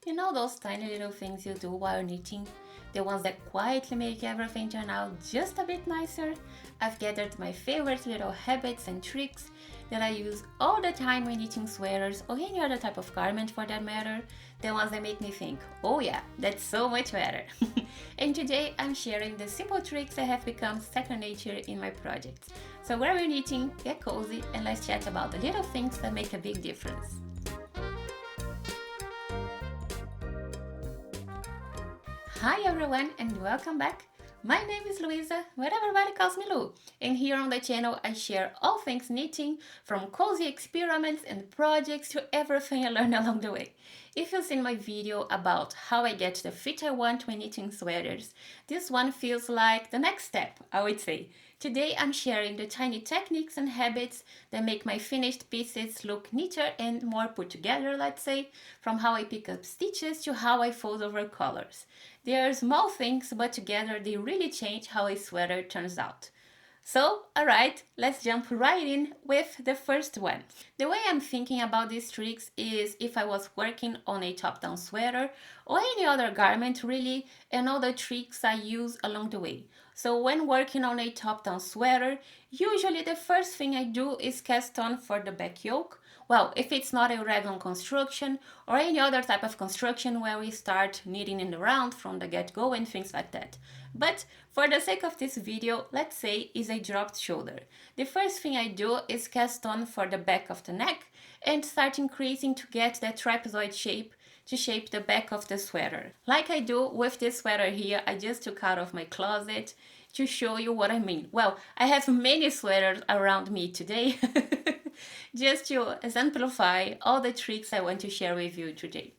You know those tiny little things you do while knitting? The ones that quietly make everything turn out just a bit nicer? I've gathered my favorite little habits and tricks that I use all the time when knitting sweaters or any other type of garment for that matter. The ones that make me think, oh yeah, that's so much better. And today I'm sharing the simple tricks that have become second nature in my projects. So grab your knitting, get cozy, and let's chat about the little things that make a big difference. Hi everyone and welcome back. My name is Luisa, but everybody calls me Lu, and here on the channel I share all things knitting, from cozy experiments and projects to everything I learn along the way. If you've seen my video about how I get the fit I want when knitting sweaters, this one feels like the next step, I would say. Today I'm sharing the tiny techniques and habits that make my finished pieces look neater and more put together, let's say, from how I pick up stitches to how I fold over colors. They are small things, but together they really change how a sweater turns out. So, alright, let's jump right in with the first one. The way I'm thinking about these tricks is if I was working on a top-down sweater or any other garment really, and all the tricks I use along the way. So when working on a top-down sweater, usually the first thing I do is cast on for the back yoke. Well, if it's not a raglan construction or any other type of construction where we start knitting in the round from the get-go and things like that. But for the sake of this video, let's say is a dropped shoulder. The first thing I do is cast on for the back of the neck and start increasing to get that trapezoid shape to shape the back of the sweater. Like I do with this sweater here, I just took out of my closet to show you what I mean. Well, I have many sweaters around me today just to exemplify all the tricks I want to share with you today.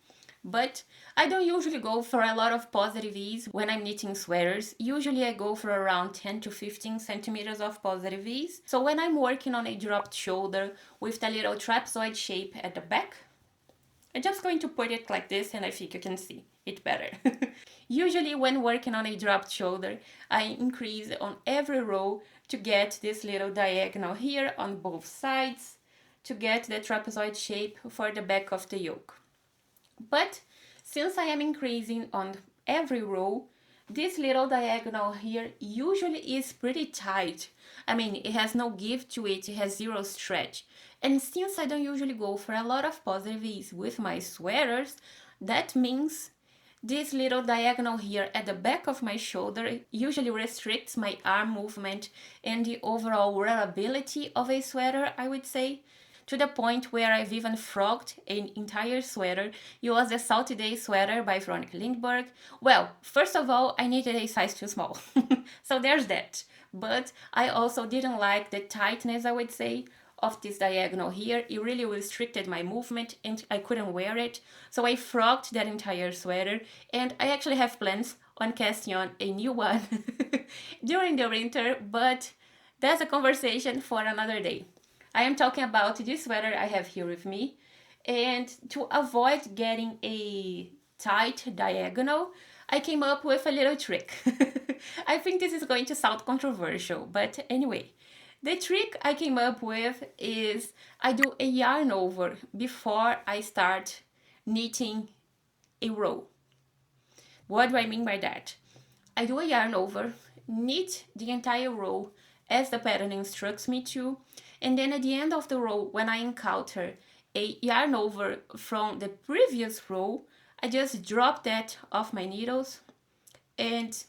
But I don't usually go for a lot of positive ease when I'm knitting sweaters. Usually I go for around 10 to 15 centimeters of positive ease. So when I'm working on a dropped shoulder with the little trapezoid shape at the back, I'm just going to put it like this and I think you can see it better. Usually when working on a dropped shoulder, I increase on every row to get this little diagonal here on both sides to get the trapezoid shape for the back of the yoke. But since I am increasing on every row, this little diagonal here usually is pretty tight. I mean, it has no give to it, it has zero stretch. And since I don't usually go for a lot of positive ease with my sweaters, that means this little diagonal here at the back of my shoulder usually restricts my arm movement and the overall wearability of a sweater, I would say, to the point where I've even frogged an entire sweater. It was the Salty Day sweater by Veronika Lindberg. Well, first of all, I needed a size too small, so there's that. But I also didn't like the tightness, I would say, of this diagonal here. It really restricted my movement and I couldn't wear it. So I frogged that entire sweater, and I actually have plans on casting on a new one during the winter, but that's a conversation for another day. I am talking about this sweater I have here with me, and to avoid getting a tight diagonal, I came up with a little trick. I think this is going to sound controversial, but anyway. The trick I came up with is I do a yarn over before I start knitting a row. What do I mean by that? I do a yarn over, knit the entire row as the pattern instructs me to, and then at the end of the row, when I encounter a yarn over from the previous row, I just drop that off my needles and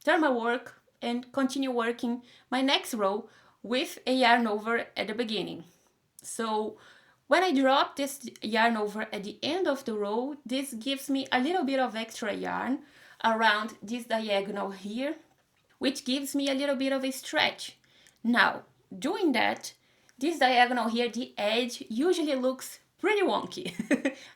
turn my work and continue working my next row with a yarn over at the beginning. So when I drop this yarn over at the end of the row, this gives me a little bit of extra yarn around this diagonal here, which gives me a little bit of a stretch. Now, doing that, this diagonal here, the edge, usually looks pretty wonky.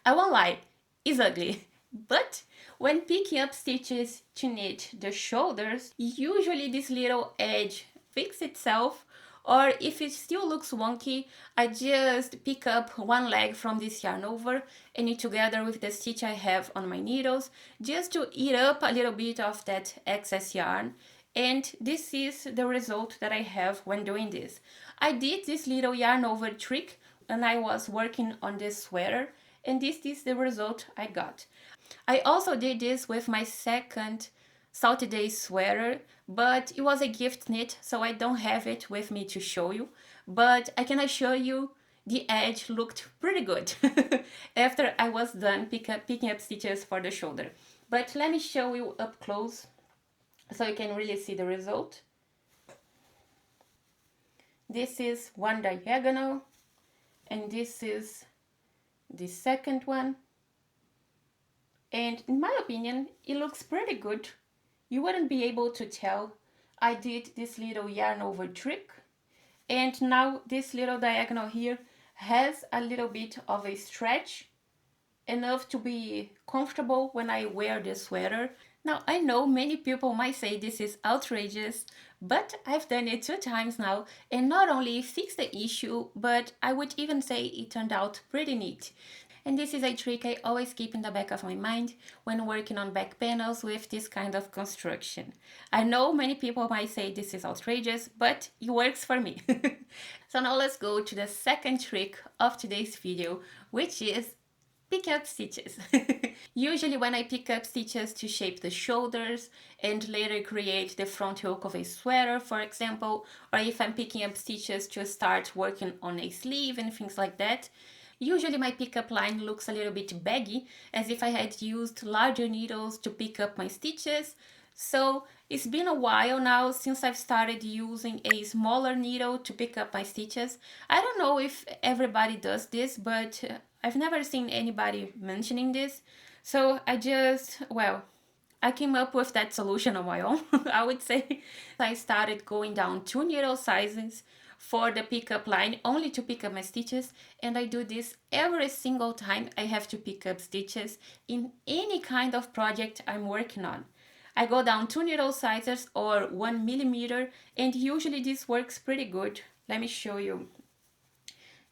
I won't lie, it's ugly. But when picking up stitches to knit the shoulders, usually this little edge fixes itself, or if it still looks wonky, I just pick up one leg from this yarn over and knit together with the stitch I have on my needles, just to eat up a little bit of that excess yarn. And this is the result that I have when doing this. I did this little yarn over trick and I was working on this sweater, and this is the result I got. I also did this with my second Salty Days sweater, but it was a gift knit, so I don't have it with me to show you. But I can assure you the edge looked pretty good after I was done picking up stitches for the shoulder. But let me show you up close so you can really see the result. This is one diagonal, and this is the second one. And in my opinion, it looks pretty good. You wouldn't be able to tell. I did this little yarn over trick, and now this little diagonal here has a little bit of a stretch, enough to be comfortable when I wear this sweater. Now, I know many people might say this is outrageous, but I've done it 2 times now, and not only fixed the issue, but I would even say it turned out pretty neat. And this is a trick I always keep in the back of my mind when working on back panels with this kind of construction. I know many people might say this is outrageous, but it works for me. So now let's go to the second trick of today's video, which is pick up stitches. Usually when I pick up stitches to shape the shoulders and later create the front yoke of a sweater, for example, or if I'm picking up stitches to start working on a sleeve and things like that, usually my pickup line looks a little bit baggy, as if I had used larger needles to pick up my stitches. So it's been a while now since I've started using a smaller needle to pick up my stitches. I don't know if everybody does this, but I've never seen anybody mentioning this. So I came up with that solution on my own, I would say. I started going down 2 needle sizes for the pickup line only to pick up my stitches, and I do this every single time I have to pick up stitches in any kind of project I'm working on. I go down 2 needle sizes or 1 millimeter, and usually this works pretty good. Let me show you.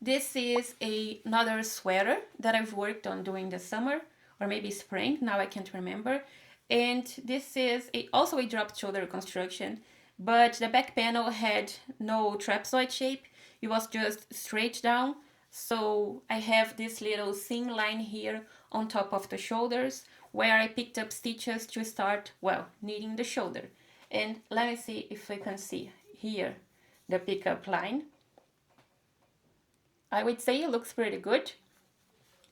This is another sweater that I've worked on during the summer, or maybe spring, now I can't remember. And this is also a drop shoulder construction, but the back panel had no trapezoid shape, it was just straight down. So I have this little seam line here on top of the shoulders where I picked up stitches to start, knitting the shoulder. And let me see if I can see here the pickup line. I would say it looks pretty good.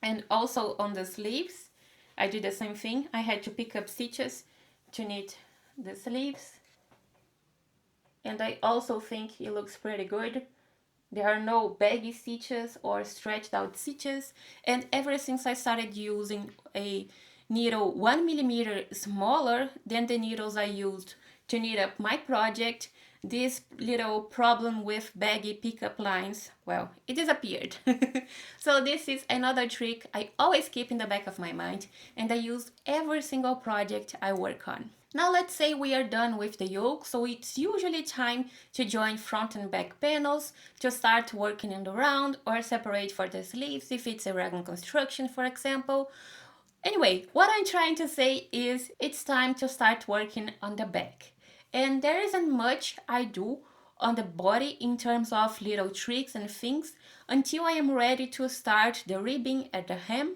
And also on the sleeves, I did the same thing. I had to pick up stitches to knit the sleeves. And I also think it looks pretty good. There are no baggy stitches or stretched out stitches. And ever since I started using a needle 1 millimeter smaller than the needles I used to knit up my project, this little problem with baggy pickup lines, it disappeared. So this is another trick I always keep in the back of my mind, and I use every single project I work on. Now let's say we are done with the yoke, so it's usually time to join front and back panels to start working in the round or separate for the sleeves if it's a raglan construction, for example. Anyway, what I'm trying to say is it's time to start working on the back. And there isn't much I do on the body in terms of little tricks and things until I am ready to start the ribbing at the hem.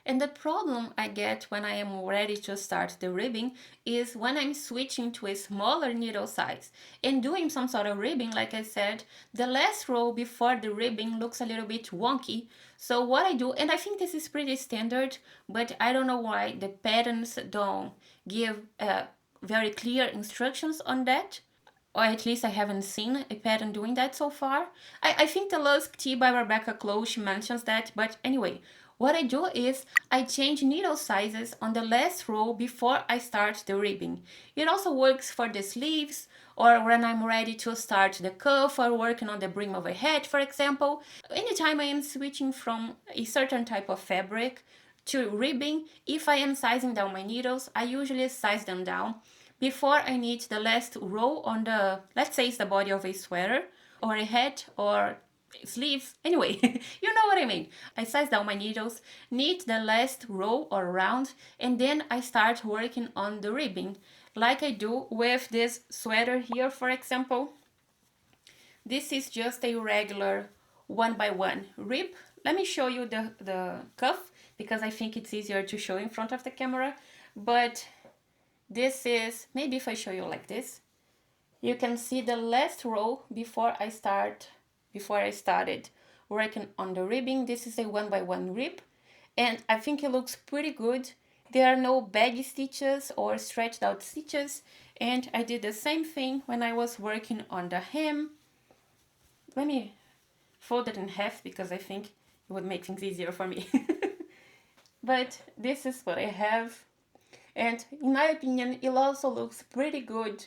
And the problem I get when I am ready to start the ribbing is when I'm switching to a smaller needle size and doing some sort of ribbing. Like I said, the last row before the ribbing looks a little bit wonky. So what I do, and I think this is pretty standard, but I don't know why the patterns don't give very clear instructions on that, or at least I haven't seen a pattern doing that so far. I think the Lusk Tee by Rebecca Clow, she mentions that, but anyway, what I do is I change needle sizes on the last row before I start the ribbing. It also works for the sleeves or when I'm ready to start the cuff or working on the brim of a hat, for example. Anytime I am switching from a certain type of fabric to ribbing, if I am sizing down my needles, I usually size them down before I knit the last row on the, let's say it's the body of a sweater or a hat or sleeves. Anyway, you know what I mean. I size down my needles, knit the last row or round, and then I start working on the ribbing, like I do with this sweater here, for example. This is just a regular 1x1 rib. Let me show you the cuff because I think it's easier to show in front of the camera. But this is, maybe if I show you like this, you can see the last row before I started working on the ribbing. This is a 1x1 rib, and I think it looks pretty good. There are no baggy stitches or stretched out stitches, and I did the same thing when I was working on the hem. Let me fold it in half because I think it would make things easier for me. But this is what I have, and in my opinion it also looks pretty good.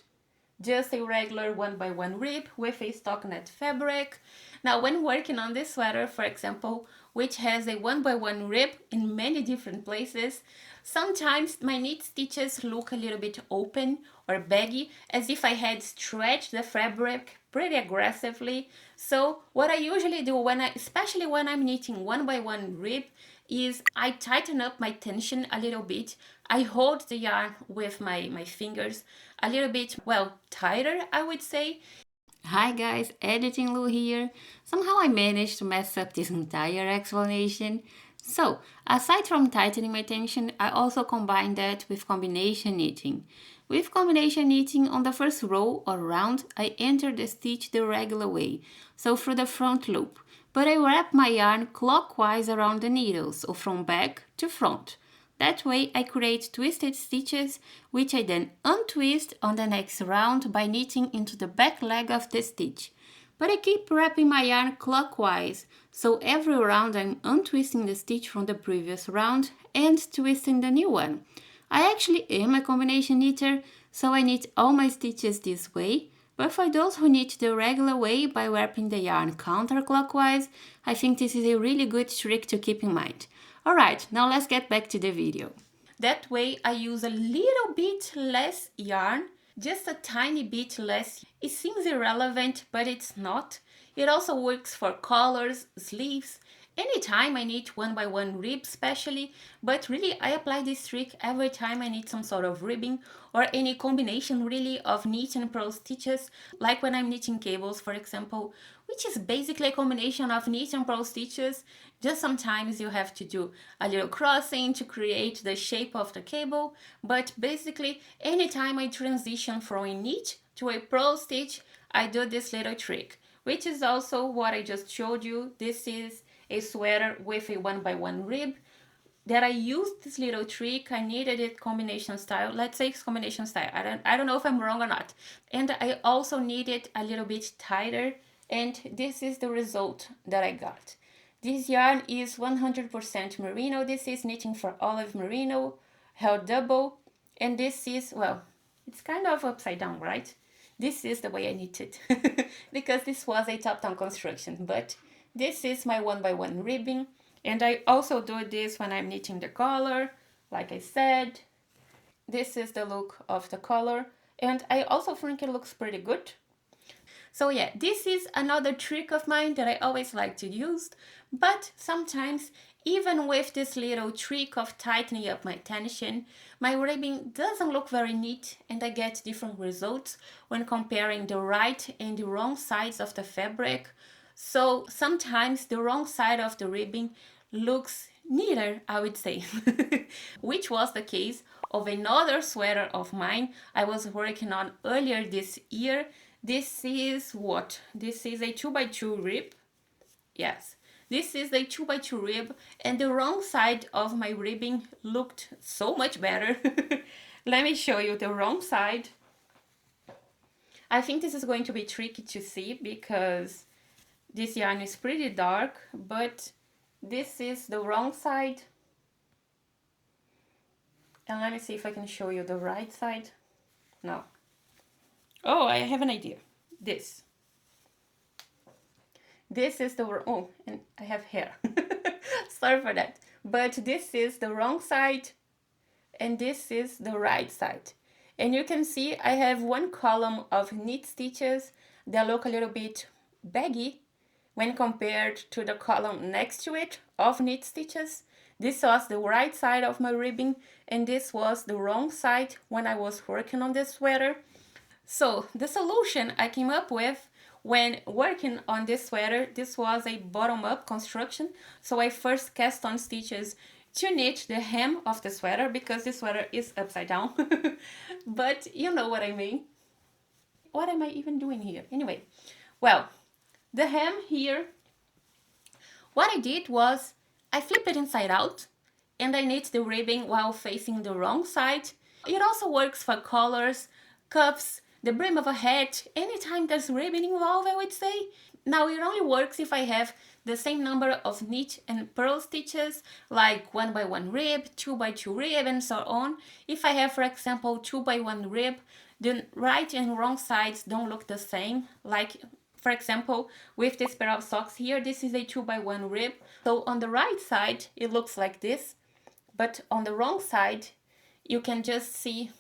Just a regular 1x1 rib with a stockinette fabric. Now when working on this sweater, for example, which has a 1x1 rib in many different places, sometimes my knit stitches look a little bit open or baggy, as if I had stretched the fabric pretty aggressively. So what I usually do, especially when I'm knitting 1x1 rib, is I tighten up my tension a little bit. I hold the yarn with my fingers a little bit, well, tighter, I would say. Hi guys, Editing Lou here. Somehow I managed to mess up this entire explanation. So, aside from tightening my tension, I also combine that with combination knitting. With combination knitting, on the first row or round, I enter the stitch the regular way, so through the front loop. But I wrap my yarn clockwise around the needle, so from back to front. That way I create twisted stitches, which I then untwist on the next round by knitting into the back leg of the stitch. But I keep wrapping my yarn clockwise, so every round I'm untwisting the stitch from the previous round and twisting the new one. I actually am a combination knitter, so I knit all my stitches this way, but for those who knit the regular way by wrapping the yarn counterclockwise, I think this is a really good trick to keep in mind. Alright, now let's get back to the video. That way I use a little bit less yarn, just a tiny bit less. It seems irrelevant, but it's not. It also works for collars, sleeves, anytime I knit 1x1 rib especially, but really I apply this trick every time I knit some sort of ribbing or any combination really of knit and purl stitches, like when I'm knitting cables, for example, which is basically a combination of knit and purl stitches. Just sometimes you have to do a little crossing to create the shape of the cable, but basically anytime I transition from a knit to a purl stitch, I do this little trick, which is also what I just showed you. This is a sweater with a 1x1 rib that I used this little trick. I needed it combination style. Let's say it's combination style. I don't know if I'm wrong or not. And I also needed a little bit tighter, and this is the result that I got. This yarn is 100% merino. This is knitting for olive merino, held double, and this is, well, it's kind of upside down, right? This is the way I knit it because this was a top-down construction, but this is my 1x1 ribbing, and I also do this when I'm knitting the collar, like I said. This is the look of the collar, and I also think it looks pretty good. So yeah, this is another trick of mine that I always like to use, but sometimes even with this little trick of tightening up my tension, my ribbing doesn't look very neat and I get different results when comparing the right and the wrong sides of the fabric. So sometimes the wrong side of the ribbing looks neater, I would say, which was the case of another sweater of mine I was working on earlier this year. This is what? This is a 2x2 rib. Yes, this is a 2x2 rib, and the wrong side of my ribbing looked so much better. Let me show you the wrong side. I think this is going to be tricky to see because this yarn is pretty dark, but this is the wrong side. And let me see if I can show you the right side. No. Oh, I have an idea. This is the, oh, and I have hair. Sorry for that. But this is the wrong side and this is the right side. And you can see I have one column of knit stitches that look a little bit baggy when compared to the column next to it of knit stitches. This was the right side of my ribbing and this was the wrong side when I was working on this sweater. So the solution I came up with when working on this sweater, this was a bottom-up construction. So I first cast on stitches to knit the hem of the sweater because the sweater is upside down. But you know what I mean. What am I even doing here? Anyway, well, the hem here, what I did was I flipped it inside out and I knit the ribbing while facing the wrong side. It also works for collars, cuffs, the brim of a hat, anytime there's ribbing involved, I would say. Now it only works if I have the same number of knit and purl stitches, like 1 by 1 rib, 2 by 2 rib, and so on. If I have, for example, 2 by 1 rib, the right and wrong sides don't look the same. Like, for example, with this pair of socks here, this is a 2 by 1 rib. So on the right side, it looks like this, but on the wrong side, you can just see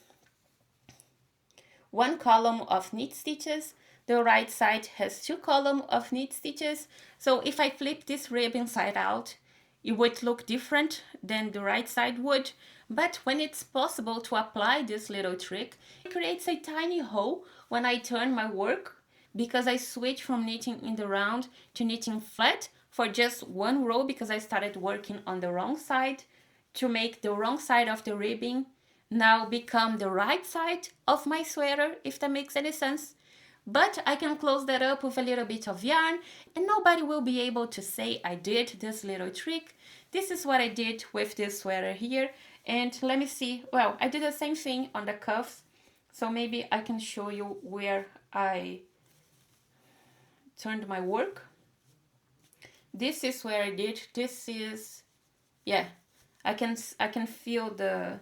one column of knit stitches. The right side has 2 columns of knit stitches. So if I flip this rib inside out, it would look different than the right side would. But when it's possible to apply this little trick, it creates a tiny hole when I turn my work, because I switch from knitting in the round to knitting flat for just one row because I started working on the wrong side, to make the wrong side of the ribbing now become the right side of my sweater, if that makes any sense. But I can close that up with a little bit of yarn and nobody will be able to say I did this little trick. This is what I did with this sweater here. And let me see, well, I did the same thing on the cuffs. So maybe I can show you where I turned my work. This is where I did, this is, yeah, I can feel the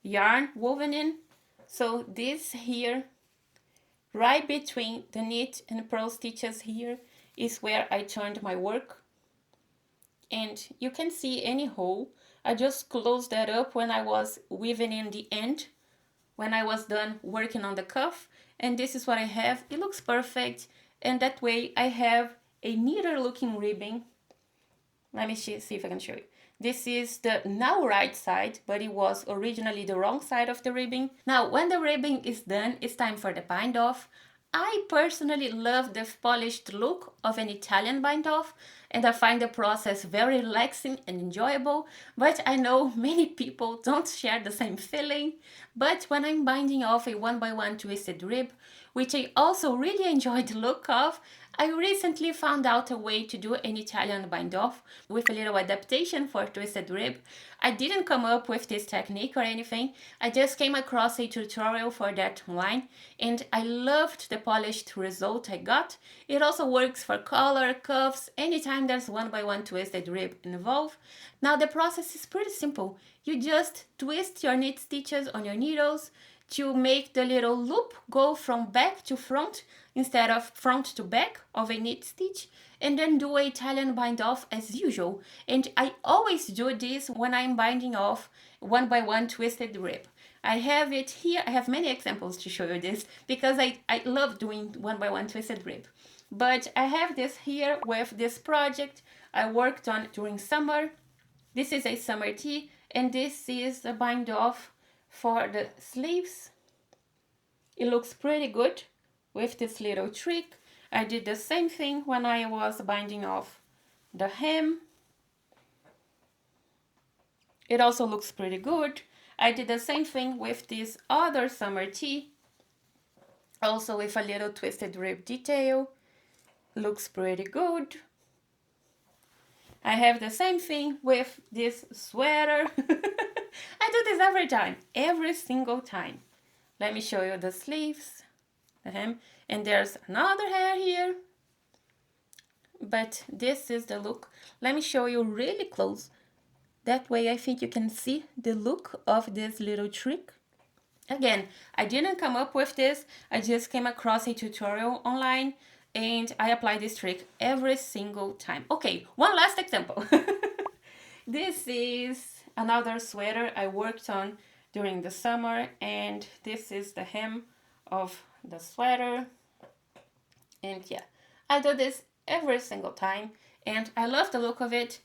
yarn woven in. So this here, right between the knit and purl stitches here, is where I turned my work. And you can see any hole. I just closed that up when I was weaving in the end, when I was done working on the cuff. And this is what I have. It looks perfect. And that way I have a neater looking ribbing. Let me see if I can show you. This is the now right side, but it was originally the wrong side of the ribbing. Now, when the ribbing is done, it's time for the bind off. I personally love the polished look of an Italian bind off, and I find the process very relaxing and enjoyable, but I know many people don't share the same feeling. But when I'm binding off a 1x1 twisted rib, which I also really enjoy the look of, I recently found out a way to do an Italian bind off with a little adaptation for twisted rib. I didn't come up with this technique or anything, I just came across a tutorial for that online and I loved the polished result I got. It also works for collar, cuffs, anytime there's 1x1 twisted rib involved. Now the process is pretty simple. You just twist your knit stitches on your needles to make the little loop go from back to front instead of front to back of a knit stitch, and then do an Italian bind off as usual. And I always do this when I'm binding off 1x1 twisted rib. I have it here. I have many examples to show you this because I love doing 1x1 twisted rib. But I have this here with this project I worked on during summer. This is a summer tee, and this is the bind off for the sleeves. It looks pretty good with this little trick. I did the same thing when I was binding off the hem. It also looks pretty good. I did the same thing with this other summer tee, also with a little twisted rib detail. Looks pretty good. I have the same thing with this sweater. I do this every time, every single time. Let me show you the sleeves, the hem, and there's another hair here. But this is the look. Let me show you really close. That way I think you can see the look of this little trick. Again, I didn't come up with this. I just came across a tutorial online and I apply this trick every single time. Okay, one last example. This is another sweater I worked on during the summer, and this is the hem of the sweater. And yeah, I do this every single time and I love the look of it.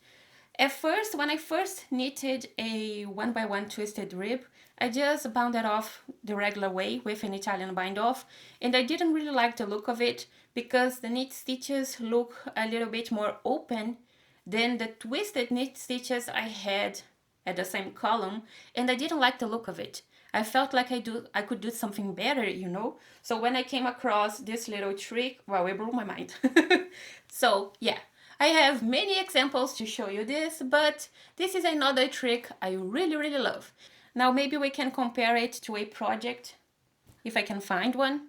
At first, when I first knitted a 1x1 twisted rib, I just bound it off the regular way with an Italian bind off, and I didn't really like the look of it because the knit stitches look a little bit more open than the twisted knit stitches I had at the same column, and I didn't like the look of it. I felt like I could do something better, you know? So when I came across this little trick, well, it blew my mind. So yeah, I have many examples to show you this, but this is another trick I really, really love. Now maybe we can compare it to a project, if I can find one,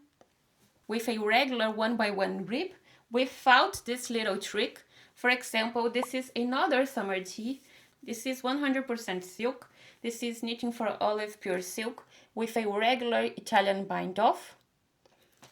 with a regular 1x1 rib without this little trick. For example, this is another summer tee. This is 100% silk. This is knitting for olive pure silk with a regular Italian bind off.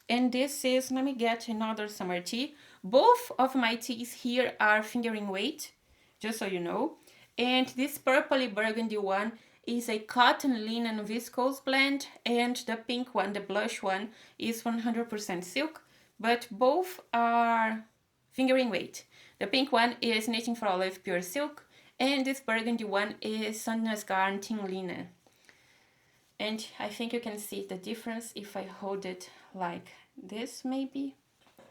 And this is, let me get another summer tee. Both of my tees here are fingering weight, just so you know. And this purpley burgundy one is a cotton linen viscose blend, and the pink one, the blush one, is 100% silk, but both are fingering weight. The pink one is knitting for olive pure silk, and this burgundy one is Sandnes Garn Team Linen. And I think you can see the difference if I hold it like this, maybe.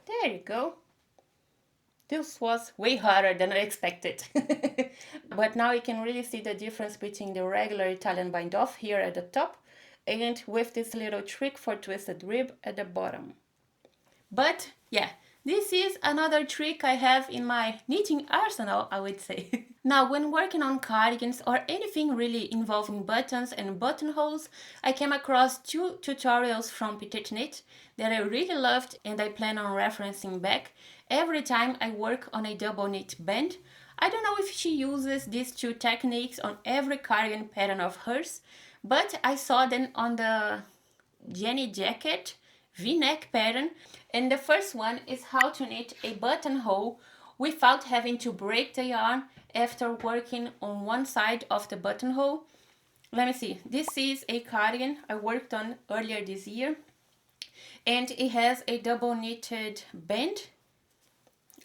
There you go. This was way harder than I expected. But now you can really see the difference between the regular Italian bind off here at the top and with this little trick for twisted rib at the bottom. But yeah, this is another trick I have in my knitting arsenal, I would say. Now, when working on cardigans or anything really involving buttons and buttonholes, I came across 2 tutorials from PetiteKnit that I really loved, and I plan on referencing back every time I work on a double knit band. I don't know if she uses these 2 techniques on every cardigan pattern of hers, but I saw them on the Jenny jacket V-neck pattern, and the first one is how to knit a buttonhole without having to break the yarn after working on one side of the buttonhole. Let me see, this is a cardigan I worked on earlier this year, and it has a double knitted band.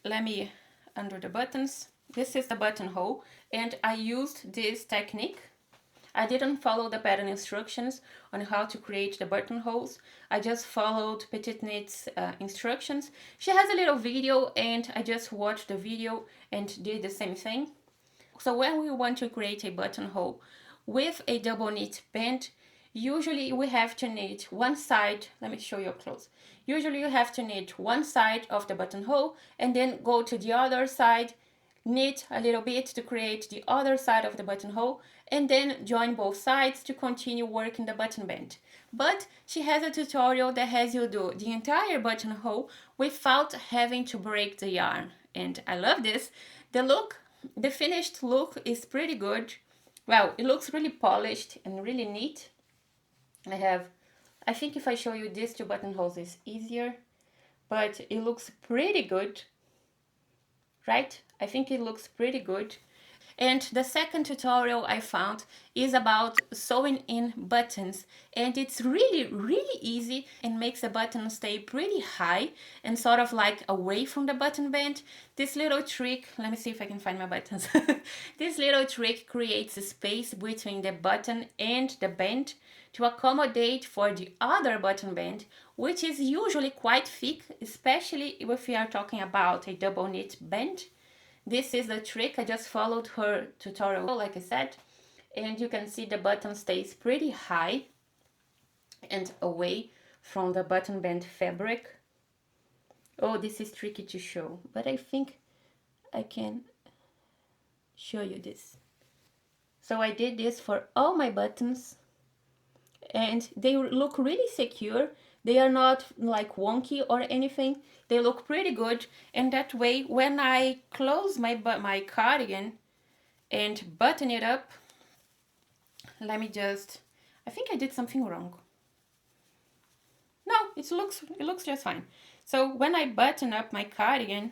Let me undo the buttons. This is the buttonhole, and I used this technique. I didn't follow the pattern instructions on how to create the buttonholes. I just followed PetiteKnit's instructions. She has a little video, and I just watched the video and did the same thing. So when we want to create a buttonhole with a double knit band, usually we have to knit one side. Let me show you up close. Usually you have to knit one side of the buttonhole and then go to the other side, knit a little bit to create the other side of the buttonhole, and then join both sides to continue working the button band. But she has a tutorial that has you do the entire buttonhole without having to break the yarn, and I love this. The finished look is pretty good. Well, it looks really polished and really neat. I think if I show you these 2 buttonholes is easier, but it looks pretty good, right? I think it looks pretty good. And the second tutorial I found is about sewing in buttons, and it's really, really easy and makes the button stay pretty high and sort of like away from the button band. This little trick, let me see if I can find my buttons. This little trick creates a space between the button and the band to accommodate for the other button band, which is usually quite thick, especially if we are talking about a double knit band. This is the trick. I just followed her tutorial, like I said, and you can see the button stays pretty high and away from the button band fabric. Oh, this is tricky to show, but I think I can show you this. So I did this for all my buttons, and they look really secure. They are not like wonky or anything. They look pretty good, and that way when I close my cardigan and button it up, let me just, I think I did something wrong. No, it looks just fine. So when I button up my cardigan,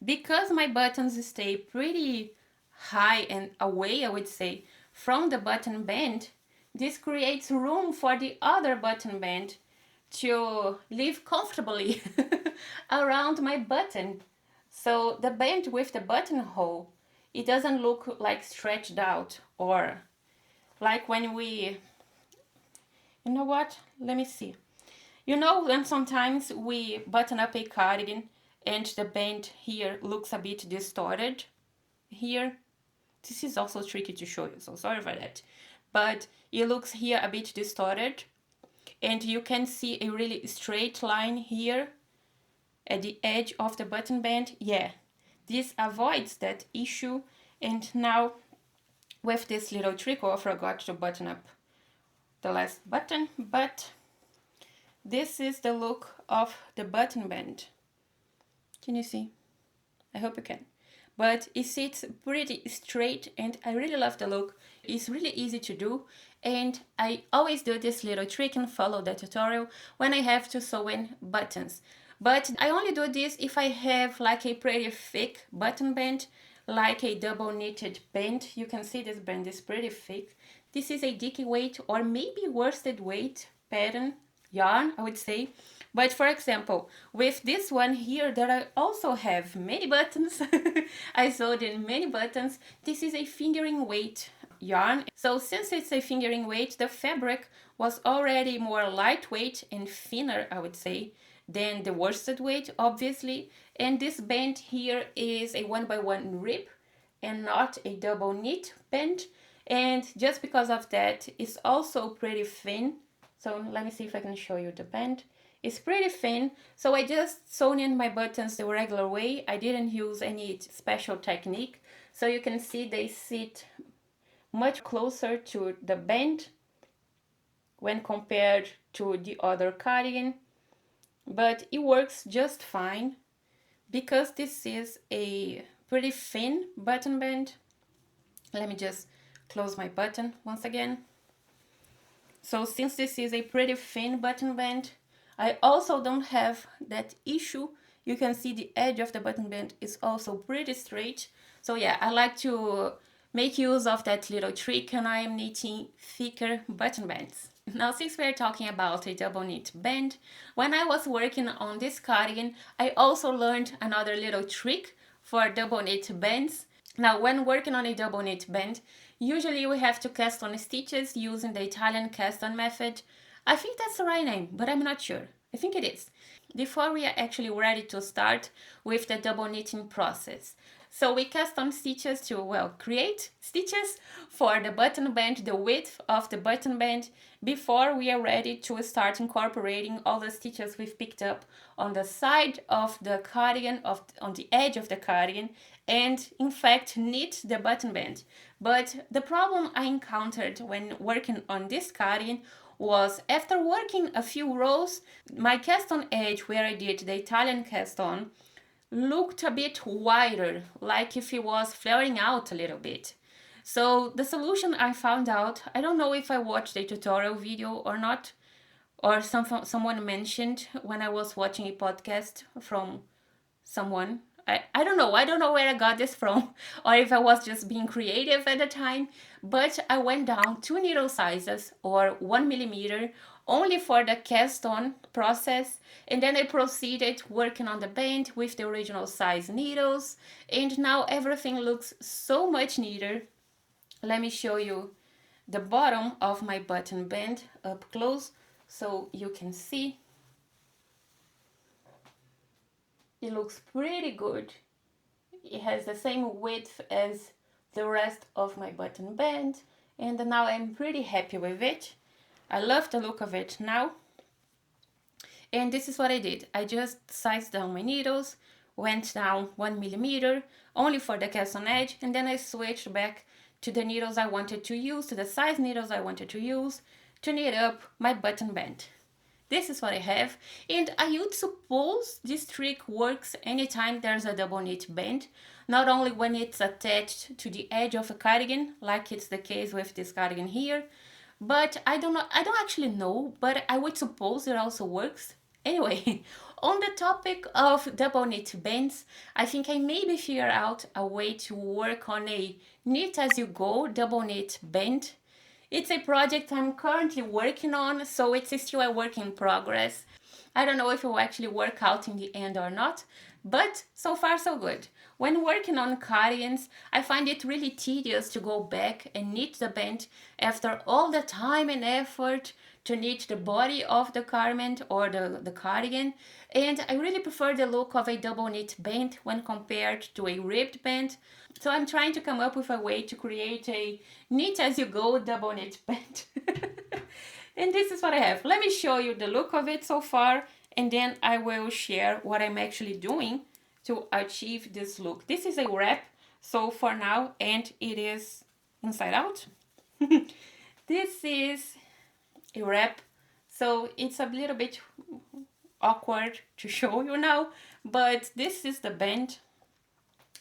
because my buttons stay pretty high and away, I would say, from the button band, this creates room for the other button band to live comfortably around my button. So the band with the buttonhole, it doesn't look like stretched out, or like when we, you know what, let me see. You know when sometimes we button up a cardigan and the band here looks a bit distorted here? This is also tricky to show you, so sorry for that. But it looks here a bit distorted, and you can see a really straight line here at the edge of the button band. Yeah, this avoids that issue. And now with this little trick, I forgot to button up the last button, but this is the look of the button band. Can you see? I hope you can. But it sits pretty straight and I really love the look. It's really easy to do, and I always do this little trick and follow the tutorial when I have to sew in buttons. But I only do this if I have like a pretty thick button band, like a double knitted band. You can see this band is pretty thick. This is a dicky weight or maybe worsted weight pattern yarn, I would say. But for example, with this one here that I also have many buttons, I sewed in many buttons, this is a fingering weight yarn. So since it's a fingering weight, the fabric was already more lightweight and thinner, I would say, than the worsted weight, obviously. And this band here is a 1x1 rib and not a double knit band. And just because of that, it's also pretty thin. So let me see if I can show you the band. It's pretty thin, so I just sewn in my buttons the regular way. I didn't use any special technique. So you can see they sit much closer to the band when compared to the other cardigan. But it works just fine because this is a pretty thin button band. Let me just close my button once again. So since this is a pretty thin button band, I also don't have that issue. You can see the edge of the button band is also pretty straight. So yeah, I like to make use of that little trick when I am knitting thicker button bands. Now, since we're talking about a double knit band, when I was working on this cardigan, I also learned another little trick for double knit bands. Now, when working on a double knit band, usually we have to cast on stitches using the Italian cast on method. I think that's the right name, but I'm not sure. I think it is. Before we are actually ready to start with the double knitting process. So we cast on stitches to, well, create stitches for the button band, the width of the button band, before we are ready to start incorporating all the stitches we've picked up on the side of the cardigan, on the edge of the cardigan, and in fact knit the button band. But the problem I encountered when working on this cardigan was after working a few rows, my cast on edge where I did the Italian cast on looked a bit wider, like if it was flaring out a little bit. So the solution I found out, I don't know if I watched a tutorial video or not, or someone mentioned when I was watching a podcast from someone. I don't know where I got this from, or if I was just being creative at the time, but I went down 2 needle sizes or 1 millimeter only for the cast on process, and then I proceeded working on the band with the original size needles, and now everything looks so much neater. Let me show you the bottom of my button band up close so you can see. It looks pretty good. It has the same width as the rest of my button band, and now I'm pretty happy with it. I love the look of it now. And this is what I did. I just sized down my needles, went down 1 millimeter only for the cast on edge, and then I switched back to the needles I wanted to use, to the size needles I wanted to use to knit up my button band. This is what I have, and I would suppose this trick works anytime there's a double knit band, not only when it's attached to the edge of a cardigan, like it's the case with this cardigan here, but I don't actually know, but I would suppose it also works. Anyway, on the topic of double knit bands, I think I maybe figure out a way to work on a knit as you go double knit band. It's a project I'm currently working on, so it's still a work in progress. I don't know if it will actually work out in the end or not, but so far so good. When working on cardigans, I find it really tedious to go back and knit the band after all the time and effort to knit the body of the garment or the cardigan, and I really prefer the look of a double knit band when compared to a ribbed band. So I'm trying to come up with a way to create a knit as you go double knit band. And this is what I have. Let me show you the look of it so far, and then I will share what I'm actually doing to achieve this look. This is a wrap, so for now, and it is inside out. This is a wrap, so it's a little bit awkward to show you now, but this is the band,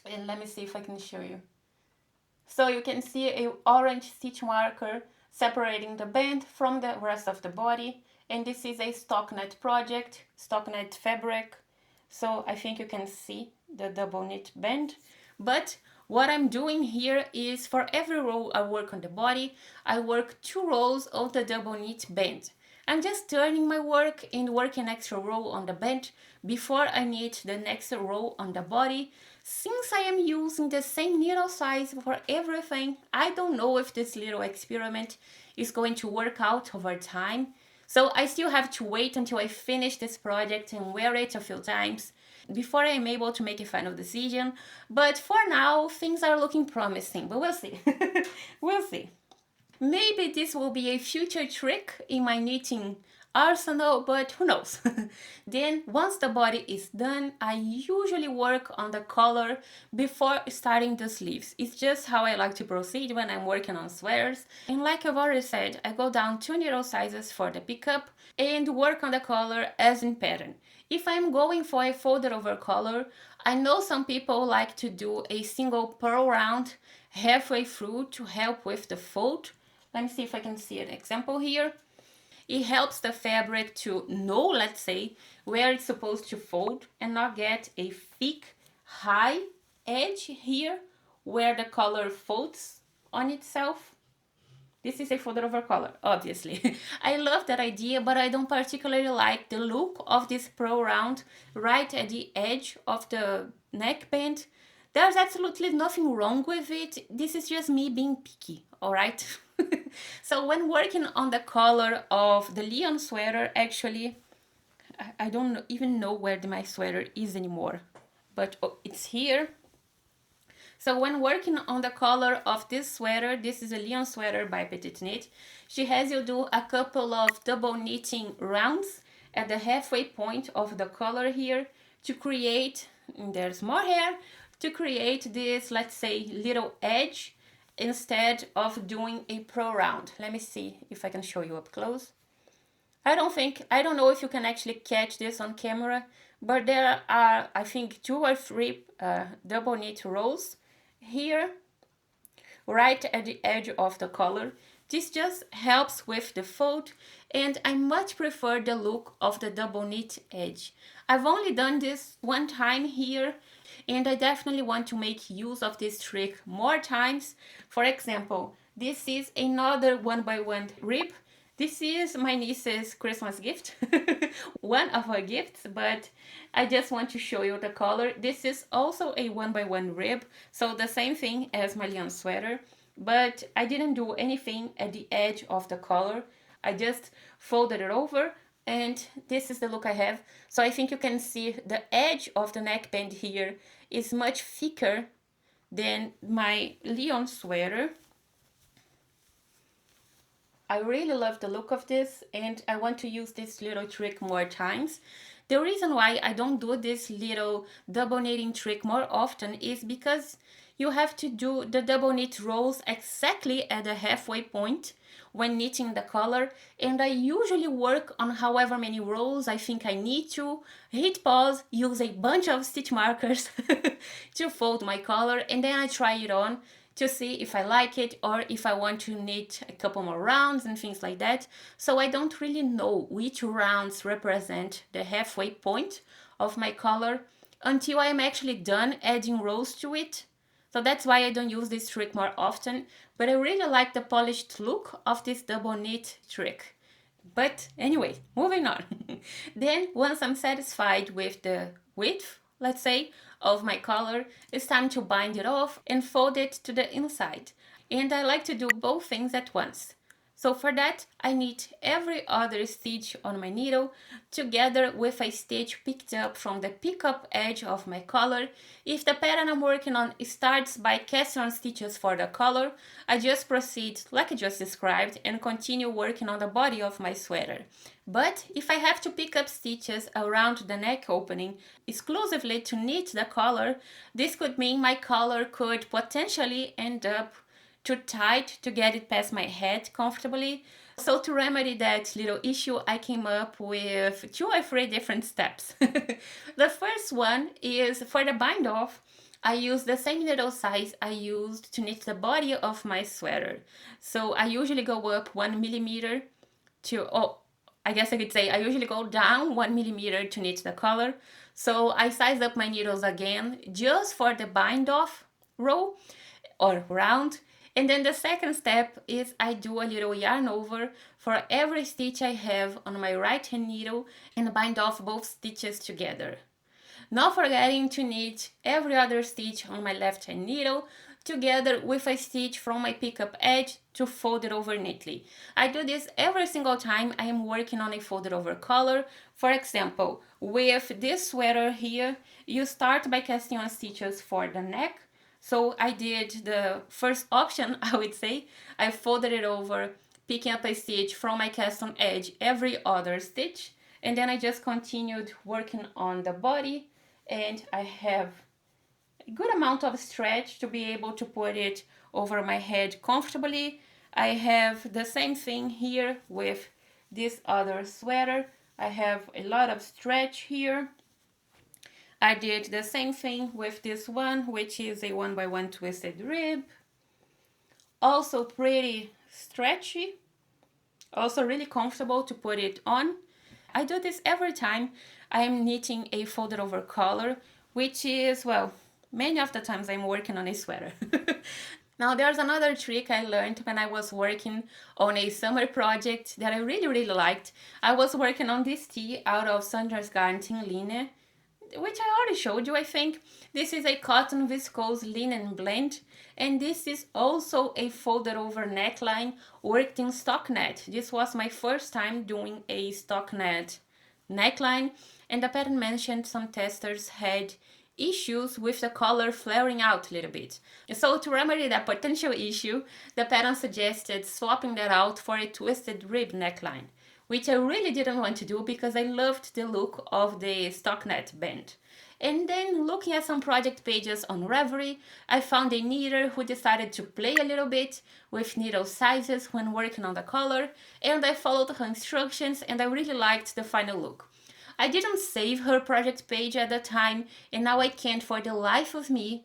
and let me see if I can show you. So you can see a orange stitch marker separating the band from the rest of the body, and this is a stockinette project, stockinette fabric, so I think you can see the double knit band. But what I'm doing here is for every row I work on the body, I work 2 rows of the double knit band. I'm just turning my work and working extra row on the band before I knit the next row on the body. Since I am using the same needle size for everything, I don't know if this little experiment is going to work out over time. So I still have to wait until I finish this project and wear it a few times before I am able to make a final decision. But for now, things are looking promising, but we'll see. We'll see. Maybe this will be a future trick in my knitting arsenal, but who knows. Then once the body is done, I usually work on the collar before starting the sleeves. It's just how I like to proceed when I'm working on sweaters. And like I've already said, I go down 2 needle sizes for the pickup and work on the collar as in pattern. If I'm going for a folded over collar, I know some people like to do a single purl round halfway through to help with the fold. Let me see if I can see an example here. It helps the fabric to know, let's say, where it's supposed to fold and not get a thick, high edge here where the collar folds on itself. This is a folded over collar, obviously. I love that idea, but I don't particularly like the look of this purl round right at the edge of the neckband. There's absolutely nothing wrong with it. This is just me being picky, all right? So when working on the collar of the Lyon sweater, actually, I don't even know where my sweater is anymore, but it's here. So when working on the collar of this sweater, this is a Lyon sweater by PetiteKnit, she has you do a couple of double knitting rounds at the halfway point of the collar here to create, there's more hair, to create this, let's say, little edge instead of doing a purl round. Let me see if I can show you up close. I don't know if you can actually catch this on camera, but there are, I think, 2 or 3 double knit rows here, right at the edge of the collar. This just helps with the fold, and I much prefer the look of the double knit edge. I've only done this one time here, and I definitely want to make use of this trick more times. For example, this is another 1x1 rib. This is my niece's Christmas gift, one of her gifts, but I just want to show you the color. This is also a 1x1 rib, so the same thing as my Lyon sweater, but I didn't do anything at the edge of the collar. I just folded it over, and this is the look I have. So I think you can see the edge of the neckband here is much thicker than my Lyon sweater. I really love the look of this, and I want to use this little trick more times. The reason why I don't do this little double knitting trick more often is because you have to do the double knit rows exactly at the halfway point when knitting the collar, and I usually work on however many rows I think I need to, hit pause, use a bunch of stitch markers to fold my collar, and then I try it on to see if I like it or if I want to knit a couple more rounds and things like that. So I don't really know which rounds represent the halfway point of my collar until I am actually done adding rows to it. So that's why I don't use this trick more often, but I really like the polished look of this double knit trick. But anyway, moving on. Then once I'm satisfied with the width, let's say, of my collar, it's time to bind it off and fold it to the inside. And I like to do both things at once. So for that, I knit every other stitch on my needle together with a stitch picked up from the pickup edge of my collar. If the pattern I'm working on starts by casting on stitches for the collar, I just proceed like I just described and continue working on the body of my sweater. But if I have to pick up stitches around the neck opening exclusively to knit the collar, this could mean my collar could potentially end up too tight to get it past my head comfortably. So to remedy that little issue, I came up with 2 or 3 different steps. The first one is for the bind off, I used the same needle size I used to knit the body of my sweater. So I usually go up 1 millimeter to, I guess I could say I usually go down 1 millimeter to knit the collar. So I sized up my needles again just for the bind off row or round. And then the second step is I do a little yarn over for every stitch I have on my right hand needle and bind off both stitches together. Not forgetting to knit every other stitch on my left hand needle together with a stitch from my pickup edge to fold it over neatly. I do this every single time I am working on a folded over collar. For example, with this sweater here, you start by casting on stitches for the neck. So I did the first option, I would say. I folded it over, picking up a stitch from my cast on edge every other stitch. And then I just continued working on the body, and I have a good amount of stretch to be able to put it over my head comfortably. I have the same thing here with this other sweater. I have a lot of stretch here. I did the same thing with this one, which is a 1x1 twisted rib. Also pretty stretchy. Also really comfortable to put it on. I do this every time I am knitting a folded over collar, which is, well, many of the times I'm working on a sweater. Now there's another trick I learned when I was working on a summer project that I really liked. I was working on this tee out of Sandra's Garden Linen, which I already showed you, I think. This is a cotton viscose linen blend, and this is also a folded over neckline worked in stockinette. This was my first time doing a stockinette neckline, and the pattern mentioned some testers had issues with the collar flaring out a little bit. So to remedy that potential issue, the pattern suggested swapping that out for a twisted rib neckline, which I really didn't want to do because I loved the look of the stockinette band. And then looking at some project pages on Ravelry, I found a knitter who decided to play a little bit with needle sizes when working on the collar, and I followed her instructions and I really liked the final look. I didn't save her project page at the time, and now I can't for the life of me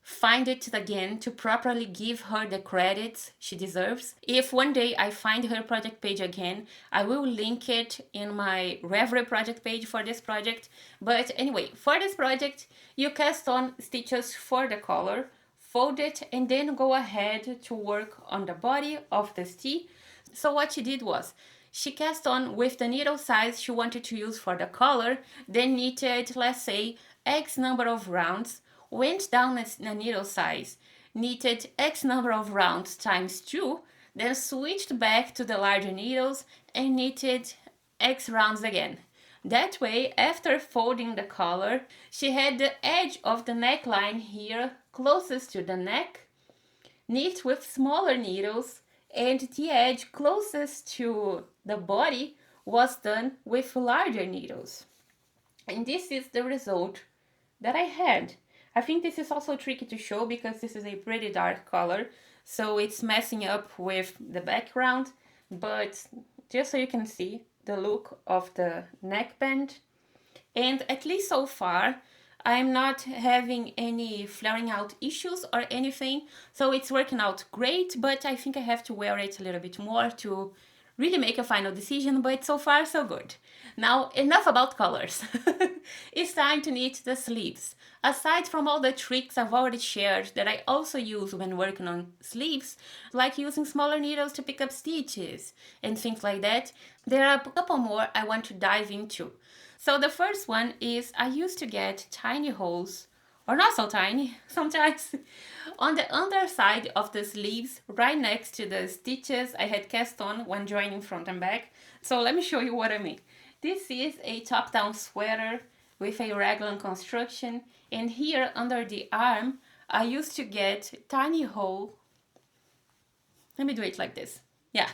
find it again to properly give her the credits she deserves. If one day I find her project page again, I will link it in my Ravelry project page for this project. But anyway, for this project, you cast on stitches for the collar, fold it, and then go ahead to work on the body of this tee. So what she did was, she cast on with the needle size she wanted to use for the collar, then knitted, let's say, X number of rounds, went down a needle size, knitted X number of rounds times 2, then switched back to the larger needles and knitted X rounds again. That way, after folding the collar, she had the edge of the neckline here closest to the neck, knit with smaller needles, and the edge closest to the body was done with larger needles. And this is the result that I had. I think this is also tricky to show because this is a pretty dark color, so it's messing up with the background, but just so you can see the look of the neckband. And at least so far, I'm not having any flaring out issues or anything, so it's working out great, but I think I have to wear it a little bit more to really make a final decision, but so far so good. Now, enough about colors. It's time to knit the sleeves. Aside from all the tricks I've already shared that I also use when working on sleeves, like using smaller needles to pick up stitches and things like that, there are a couple more I want to dive into. So the first one is I used to get tiny holes, or not so tiny sometimes, on the underside of the sleeves right next to the stitches I had cast on when joining front and back. So let me show you what I mean. This is a top-down sweater with a raglan construction, and here under the arm I used to get tiny hole. Let me do it like this. Yeah,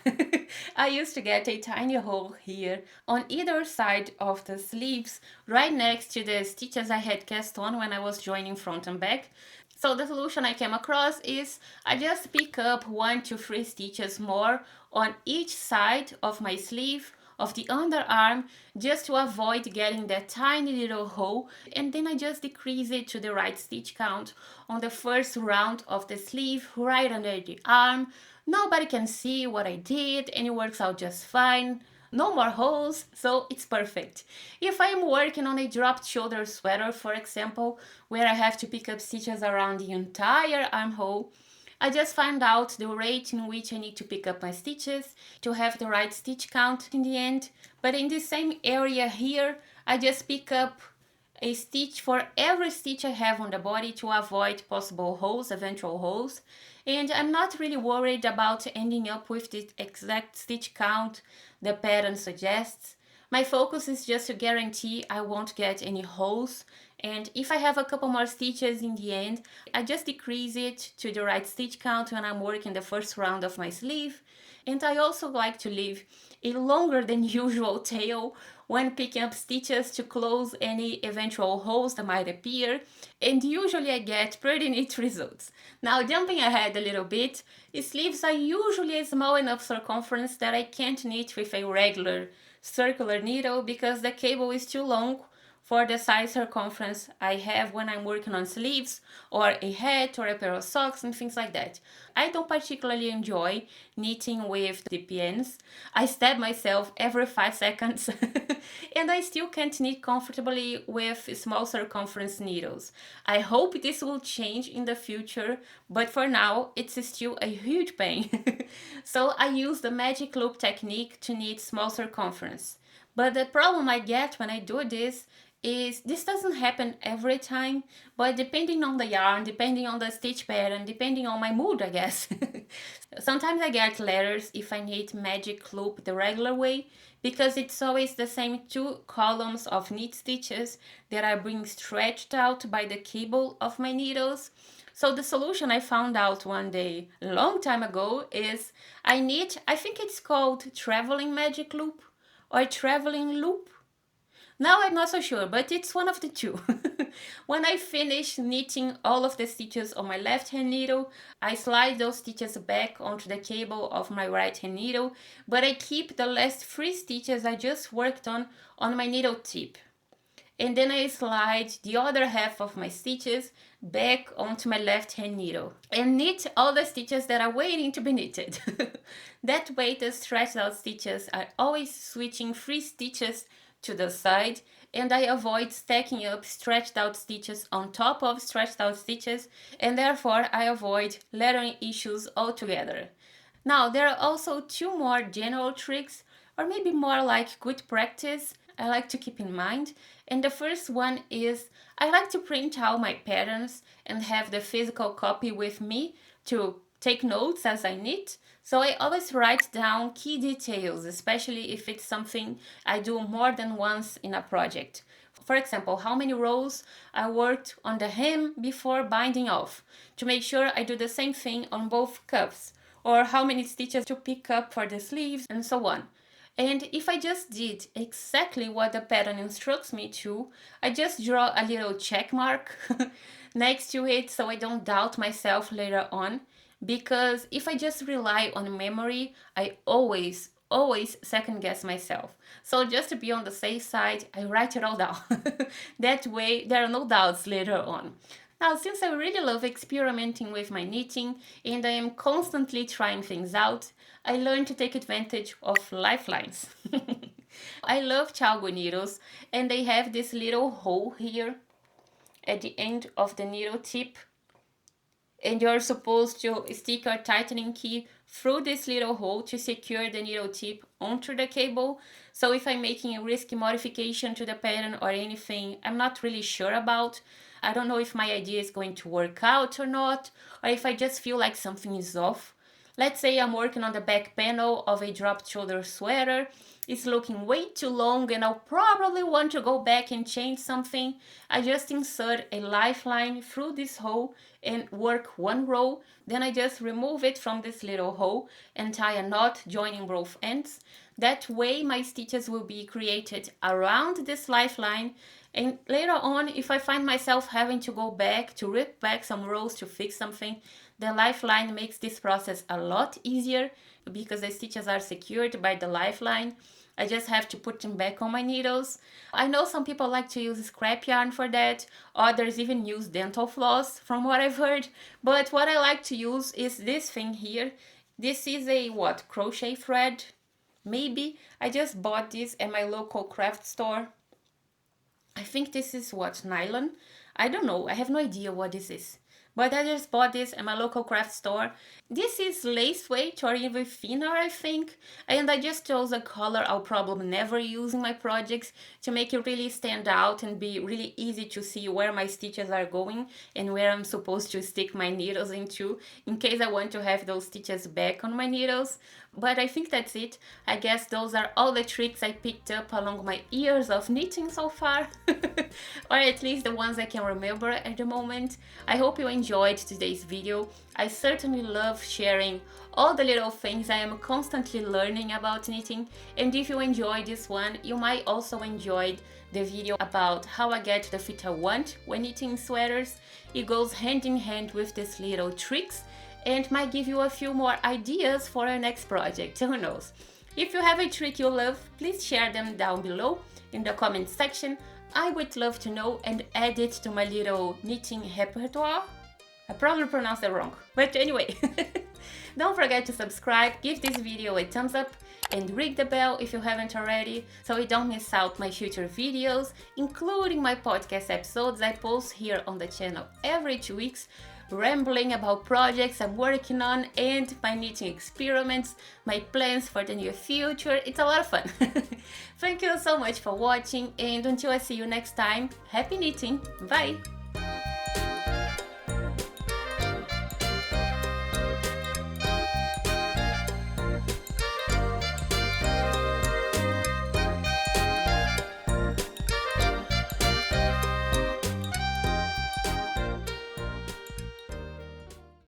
I used to get a tiny hole here on either side of the sleeves, right next to the stitches I had cast on when I was joining front and back. So the solution I came across is I just pick up 1 to 3 stitches more on each side of my sleeve of the underarm, just to avoid getting that tiny little hole, and then I just decrease it to the right stitch count on the first round of the sleeve right under the arm. Nobody can see what I did and it works out just fine. No more holes, so it's perfect. If I'm working on a dropped shoulder sweater, for example, where I have to pick up stitches around the entire armhole, I just find out the rate in which I need to pick up my stitches to have the right stitch count in the end. But in the same area here, I just pick up a stitch for every stitch I have on the body to avoid possible holes, eventual holes. And I'm not really worried about ending up with the exact stitch count the pattern suggests. My focus is just to guarantee I won't get any holes, and if I have a couple more stitches in the end, I just decrease it to the right stitch count when I'm working the first round of my sleeve. And I also like to leave a longer than usual tail when picking up stitches to close any eventual holes that might appear, and usually I get pretty neat results. Now, jumping ahead a little bit, sleeves are usually a small enough circumference that I can't knit with a regular circular needle because the cable is too long for the size circumference I have when I'm working on sleeves or a hat or a pair of socks and things like that. I don't particularly enjoy knitting with DPNs. I stab myself every 5 seconds and I still can't knit comfortably with small circumference needles. I hope this will change in the future, but for now it's still a huge pain. So I use the magic loop technique to knit small circumference. But the problem I get when I do this is this doesn't happen every time, but depending on the yarn, depending on the stitch pattern, depending on my mood, I guess. Sometimes I get letters if I knit magic loop the regular way, because it's always the same 2 columns of knit stitches that are being stretched out by the cable of my needles. So the solution I found out one day, a long time ago, is I think it's called traveling magic loop or traveling loop. Now I'm not so sure, but it's one of the two. When I finish knitting all of the stitches on my left hand needle, I slide those stitches back onto the cable of my right hand needle, but I keep the last 3 stitches I just worked on my needle tip. And then I slide the other half of my stitches back onto my left hand needle and knit all the stitches that are waiting to be knitted. That way the stretched out stitches are always switching 3 stitches to the side, and I avoid stacking up stretched out stitches on top of stretched out stitches, and therefore I avoid lettering issues altogether. Now there are also 2 more general tricks, or maybe more like good practice, I like to keep in mind. And the first one is I like to print out my patterns and have the physical copy with me to take notes as I knit. So I always write down key details, especially if it's something I do more than once in a project. For example, how many rows I worked on the hem before binding off, to make sure I do the same thing on both cuffs, or how many stitches to pick up for the sleeves, and so on. And if I just did exactly what the pattern instructs me to, I just draw a little check mark next to it so I don't doubt myself later on. Because if I just rely on memory, I always second guess myself. So just to be on the safe side, I write it all down. That way there are no doubts later on. Now, since I really love experimenting with my knitting and I am constantly trying things out, I learned to take advantage of lifelines. I love Chalgo needles, and they have this little hole here at the end of the needle tip, and you're supposed to stick your tightening key through this little hole to secure the needle tip onto the cable. So if I'm making a risky modification to the pattern or anything I'm not really sure about, I don't know if my idea is going to work out or not, or if I just feel like something is off. Let's say I'm working on the back panel of a drop shoulder sweater. It's looking way too long and I'll probably want to go back and change something. I just insert a lifeline through this hole and work one row. Then I just remove it from this little hole and tie a knot joining both ends. That way my stitches will be created around this lifeline, and later on, if I find myself having to go back to rip back some rows to fix something, the lifeline makes this process a lot easier because the stitches are secured by the lifeline. I just have to put them back on my needles. I know some people like to use scrap yarn for that, others even use dental floss from what I've heard, but what I like to use is this thing here. This is a crochet thread? Maybe. I just bought this at my local craft store. I think this is nylon? I don't know, I have no idea what this is. But I just bought this at my local craft store. This is lace weight or even thinner, I think. And I just chose a color I'll probably never use in my projects to make it really stand out and be really easy to see where my stitches are going and where I'm supposed to stick my needles into in case I want to have those stitches back on my needles. But I think that's it. I guess those are all the tricks I picked up along my years of knitting so far. Or at least the ones I can remember at the moment. I hope you enjoyed today's video. I certainly love sharing all the little things I am constantly learning about knitting. And if you enjoyed this one, you might also enjoy the video about how I get the fit I want when knitting sweaters. It goes hand in hand with these little tricks and might give you a few more ideas for your next project, who knows. If you have a trick you love, please share them down below in the comment section. I would love to know and add it to my little knitting repertoire. I probably pronounced it wrong, but anyway. Don't forget to subscribe, give this video a thumbs up, and ring the bell if you haven't already, so you don't miss out my future videos, including my podcast episodes I post here on the channel every 2 weeks, rambling about projects I'm working on and my knitting experiments, my plans for the near future. It's a lot of fun. Thank you so much for watching, and until I see you next time, happy knitting! Bye!